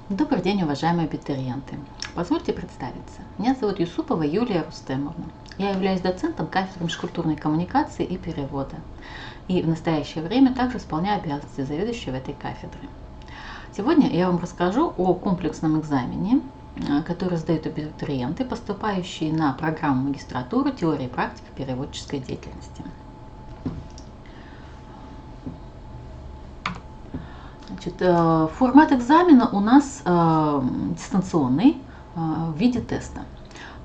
Добрый день, уважаемые абитуриенты! Позвольте представиться. Меня зовут Юсупова Юлия Рустемовна. Я являюсь доцентом кафедры межкультурной коммуникации и перевода. И в настоящее время также исполняю обязанности заведующей этой кафедры. Сегодня я вам расскажу о комплексном экзамене, который сдают абитуриенты, поступающие на программу магистратуры теории и практики переводческой деятельности. Формат экзамена у нас дистанционный в виде теста.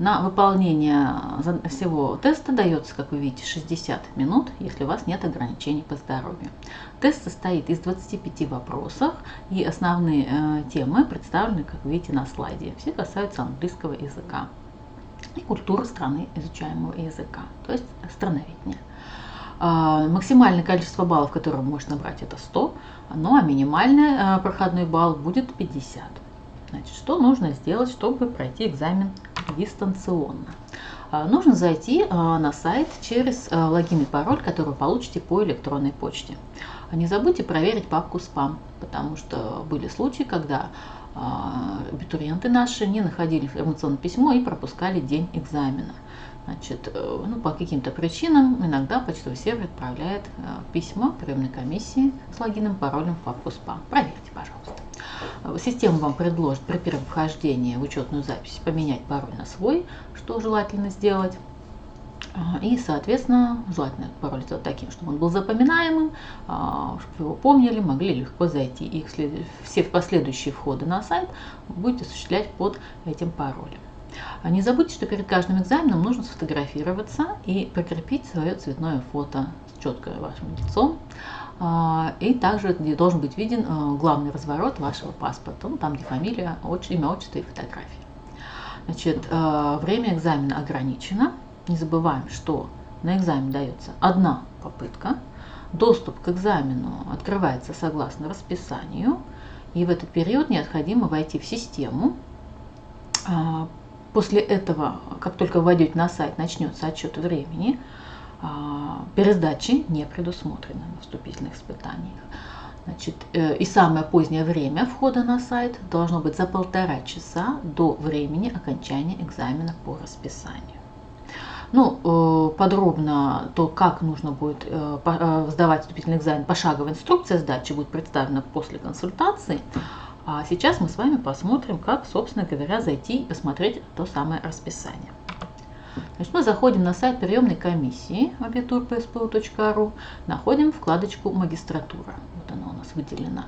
На выполнение всего теста дается, как вы видите, 60 минут, если у вас нет ограничений по здоровью. Тест состоит из 25 вопросов, и основные темы представлены, как вы видите, на слайде. Все касаются английского языка и культуры страны изучаемого языка, то есть страноведения. Максимальное количество баллов, которые вы можете набрать, это 100, ну а минимальный проходной балл будет 50. Значит, что нужно сделать, чтобы пройти экзамен дистанционно? Нужно зайти на сайт через логин и пароль, который вы получите по электронной почте. Не забудьте проверить папку «Спам», потому что были случаи, когда абитуриенты наши не находили информационное письмо и пропускали день экзамена. Значит, по каким-то причинам иногда почтовый сервер отправляет письма приемной комиссии с логином и паролем в папку «Спам». Проверьте, пожалуйста. Система вам предложит при первом вхождении в учетную запись поменять пароль на свой, что желательно сделать. И, соответственно, желательно пароль сделать таким, чтобы он был запоминаемым, чтобы вы его помнили, могли легко зайти. И все последующие входы на сайт будете осуществлять под этим паролем. Не забудьте, что перед каждым экзаменом нужно сфотографироваться и прикрепить свое цветное фото с четко вашим лицом. И также должен быть виден главный разворот вашего паспорта, там где фамилия, имя, отчество и фотография. Значит, время экзамена ограничено. Не забываем, что на экзамен дается одна попытка. Доступ к экзамену открывается согласно расписанию. И в этот период необходимо войти в систему. После этого, как только вы войдете на сайт, начнется отсчет времени. Пересдачи не предусмотрены на вступительных испытаниях. Значит, и самое позднее время входа на сайт должно быть за 1,5 часа до времени окончания экзамена по расписанию. Подробно то, как нужно будет сдавать вступительный экзамен, пошаговая инструкция сдачи будет представлена после консультации. А сейчас мы с вами посмотрим, как, собственно говоря, зайти и посмотреть то самое расписание. Значит, мы заходим на сайт приемной комиссии abitur.pspu.ru, находим вкладочку «Магистратура». Вот она у нас выделена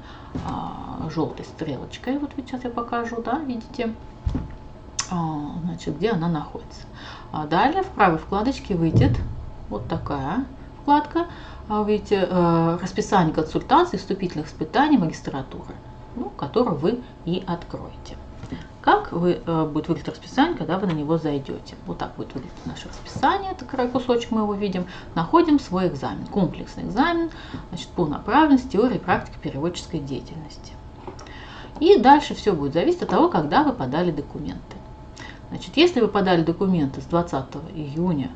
желтой стрелочкой. Вот сейчас я покажу, да, видите, значит, где она находится. Далее в правой вкладочке выйдет вот такая вкладка. Видите, расписание консультаций, вступительных испытаний магистратуры, которую вы и откроете. Как будет выглядеть расписание, когда вы на него зайдете? Вот так будет выглядеть наше расписание, это кусочек мы его видим. Находим свой экзамен, комплексный экзамен, значит, по направленности теории и практики переводческой деятельности. И дальше все будет зависеть от того, когда вы подали документы. Значит, если вы подали документы с 20 июня,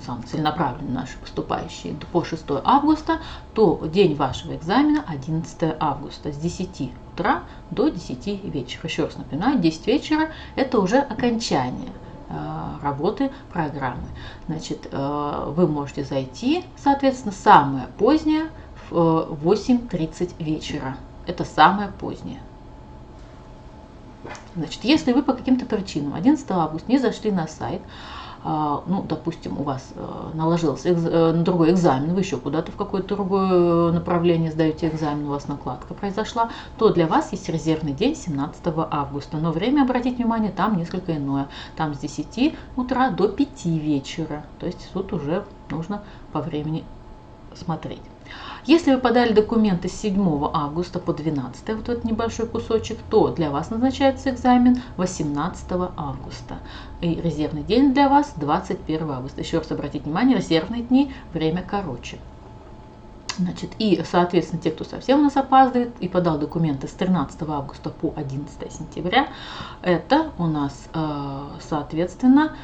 сам целенаправленно наши поступающие, по 6 августа, то день вашего экзамена 11 августа с 10 утра до 10 вечера. Еще раз напоминаю, 10 вечера это уже окончание работы программы. Значит, вы можете зайти, соответственно, самое позднее в 8:30 вечера. Это самое позднее. Значит, если вы по каким-то причинам 11 августа не зашли на сайт, допустим, у вас наложился другой экзамен, вы еще куда-то в какое-то другое направление сдаете экзамен, у вас накладка произошла, то для вас есть резервный день 17 августа. Но время, обратите внимание, там несколько иное. Там с 10 утра до 5 вечера. То есть тут уже нужно по времени смотреть. Если вы подали документы с 7 августа по 12, вот этот небольшой кусочек, то для вас назначается экзамен 18 августа. И резервный день для вас 21 августа. Еще раз обратите внимание, резервные дни, время короче. Значит, и, соответственно, те, кто совсем у нас опаздывает и подал документы с 13 августа по 11 сентября, это у нас, соответственно,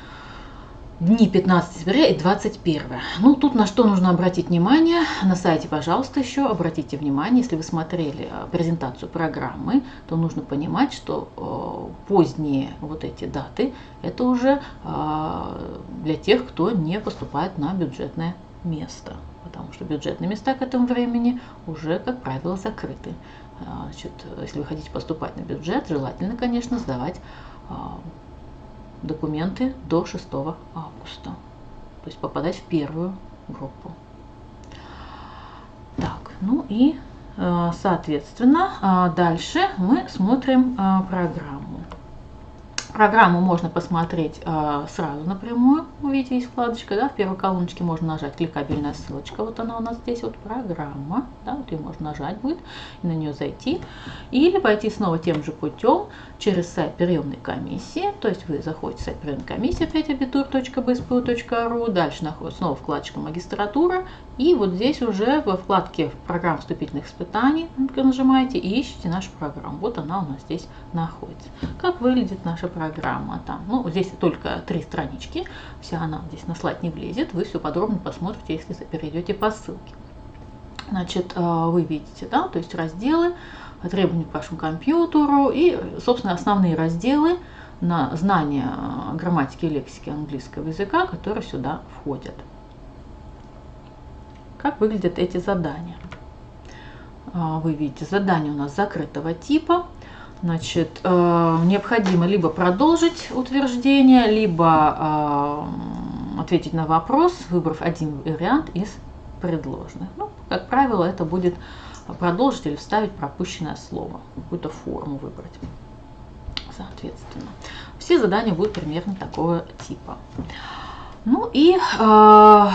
дни 15 сентября и 21. Ну, тут на что нужно обратить внимание. На сайте, пожалуйста, еще обратите внимание, если вы смотрели презентацию программы, то нужно понимать, что поздние вот эти даты, это уже для тех, кто не поступает на бюджетное место. Потому что бюджетные места к этому времени уже, как правило, закрыты. Значит, если вы хотите поступать на бюджет, желательно, конечно, сдавать документы до 6 августа, то есть попадать в первую группу. Так, ну и соответственно дальше мы смотрим программу. Программу можно посмотреть сразу напрямую. Вы видите, есть вкладочка, да, в первой колоночке можно нажать кликабельная ссылочка, вот она у нас здесь, вот программа, да, вот ее можно нажать будет и на нее зайти. Или пойти снова тем же путем через сайт приемной комиссии, то есть вы заходите в сайт приемной комиссии abitur.bspu.ru, дальше находится снова вкладочка магистратура, и вот здесь уже во вкладке программ вступительных испытаний нажимаете и ищете нашу программу. Вот она у нас здесь находится. Как выглядит наша программа там? Ну, здесь только 3 странички, вся она здесь на слайд не влезет, вы все подробно посмотрите, если перейдете по ссылке. Значит, вы видите, да, то есть разделы, требования к вашему компьютеру и, собственно, основные разделы на знание грамматики и лексики английского языка, которые сюда входят. Как выглядят эти задания? Вы видите, задания у нас закрытого типа. Значит, необходимо либо продолжить утверждение, либо ответить на вопрос, выбрав один вариант из предложенных. Ну, как правило, это будет продолжить или вставить пропущенное слово, какую-то форму выбрать. Соответственно, все задания будут примерно такого типа. Ну и на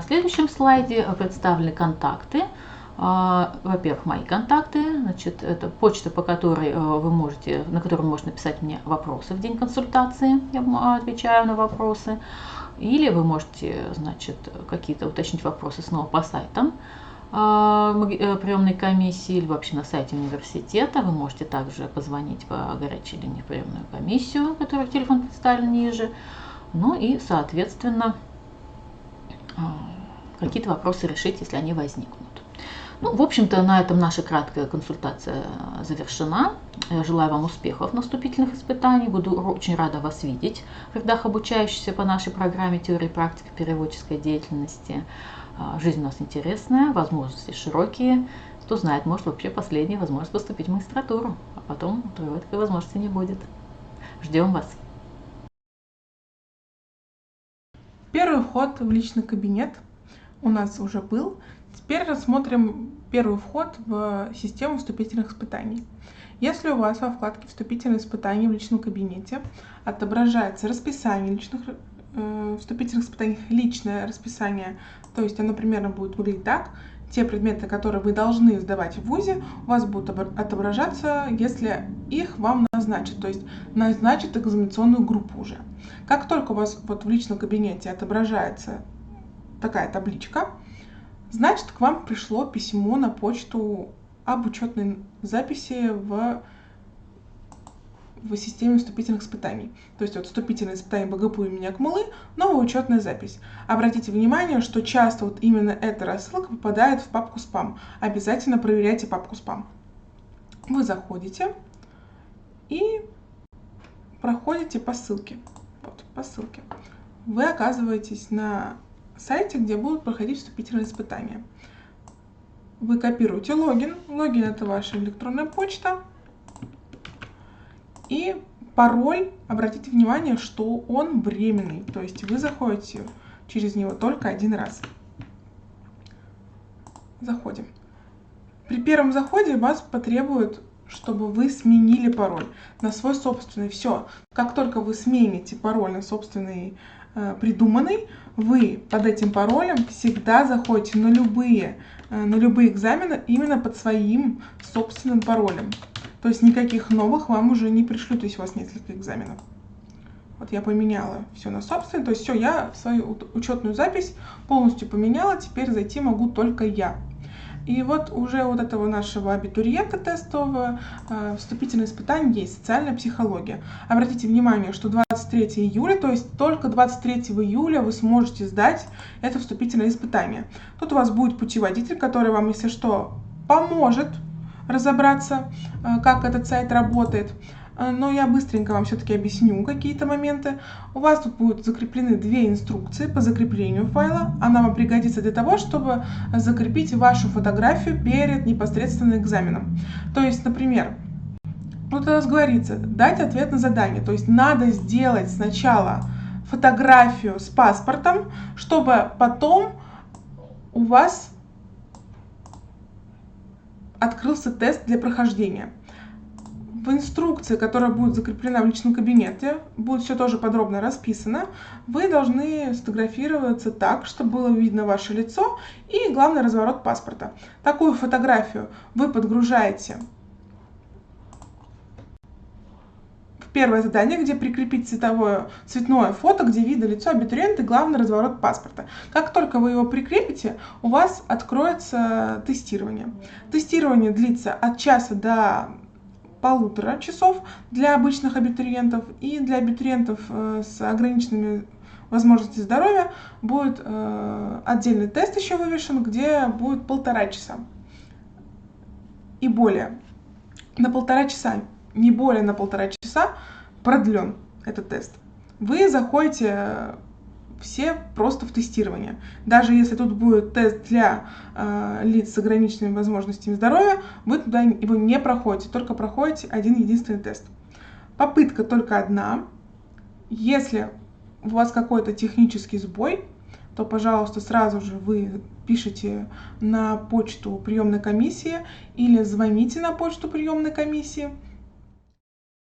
следующем слайде представлены контакты. Во-первых, мои контакты, значит, это почта, по которой вы можете, на которой можно написать мне вопросы в день консультации, я отвечаю на вопросы, или вы можете, значит, какие-то уточнить вопросы снова по сайтам приемной комиссии или вообще на сайте университета. Вы можете также позвонить по горячей линии в приемную комиссию, которая телефон представлен ниже, ну и, соответственно, какие-то вопросы решить, если они возникнут. Ну, в общем-то, на этом наша краткая консультация завершена. Я желаю вам успехов на вступительных испытаниях. Буду очень рада вас видеть в рядах обучающихся по нашей программе теории и практики переводческой деятельности. Жизнь у нас интересная, возможности широкие. Кто знает, может вообще последняя возможность поступить в магистратуру, а потом другой такой возможности не будет. Ждем вас. Первый вход в личный кабинет у нас уже был. Теперь рассмотрим первый вход в систему вступительных испытаний. Если у вас во вкладке «Вступительные испытания» в личном кабинете отображается расписание вступительных испытаний, личное расписание, то есть оно примерно будет выглядеть так: те предметы, которые вы должны сдавать в ВУЗе, у вас будут отображаться, если их вам назначат, то есть назначат экзаменационную группу уже. Как только у вас вот в личном кабинете отображается такая табличка, значит, к вам пришло письмо на почту об учетной записи в системе вступительных испытаний. То есть вот вступительные испытания БГПУ имени Акмуллы, новая учетная запись. Обратите внимание, что часто вот именно эта рассылка попадает в папку спам. Обязательно проверяйте папку спам. Вы заходите и проходите по ссылке. Вот, по ссылке. Вы оказываетесь на сайте, где будут проходить вступительные испытания. Вы копируете логин. Логин — это ваша электронная почта. И пароль, обратите внимание, что он временный. То есть вы заходите через него только один раз. Заходим. При первом заходе вас потребуют, чтобы вы сменили пароль на свой собственный. Все. Как только вы смените пароль на собственный придуманный, вы под этим паролем всегда заходите на любые экзамены именно под своим собственным паролем. То есть никаких новых вам уже не пришлют, если у вас несколько экзаменов. Вот я поменяла все на собственный, то есть все, я свою учетную запись полностью поменяла, теперь зайти могу только я. И вот уже вот этого нашего абитуриента тестового вступительное испытание есть, социальная психология. Обратите внимание, что 23 июля, то есть только 23 июля вы сможете сдать это вступительное испытание. Тут у вас будет путеводитель, который вам, если что, поможет разобраться, как этот сайт работает. Но я быстренько вам все-таки объясню какие-то моменты. У вас тут будут закреплены две инструкции по закреплению файла. Она вам пригодится для того, чтобы закрепить вашу фотографию перед непосредственно экзаменом. То есть, например, вот у нас говорится, дать ответ на задание. То есть надо сделать сначала фотографию с паспортом, чтобы потом у вас открылся тест для прохождения. В инструкции, которая будет закреплена в личном кабинете, будет все тоже подробно расписано. Вы должны сфотографироваться так, чтобы было видно ваше лицо и, главный разворот паспорта. Такую фотографию вы подгружаете в первое задание, где прикрепить цветное фото, где видно лицо абитуриента и главный разворот паспорта. Как только вы его прикрепите, у вас откроется тестирование. Тестирование длится от часа до 1,5 часов для обычных абитуриентов, и для абитуриентов с ограниченными возможностями здоровья будет отдельный тест еще вывешен, где будет 1,5 часа и более. На 1,5 часа, не более на 1,5 часа продлен этот тест. Вы заходите все просто в тестирование. Даже если тут будет тест для лиц с ограниченными возможностями здоровья, вы туда его не проходите, только проходите один единственный тест. Попытка только одна. Если у вас какой-то технический сбой, то, пожалуйста, сразу же вы пишите на почту приемной комиссии или звоните на почту приемной комиссии.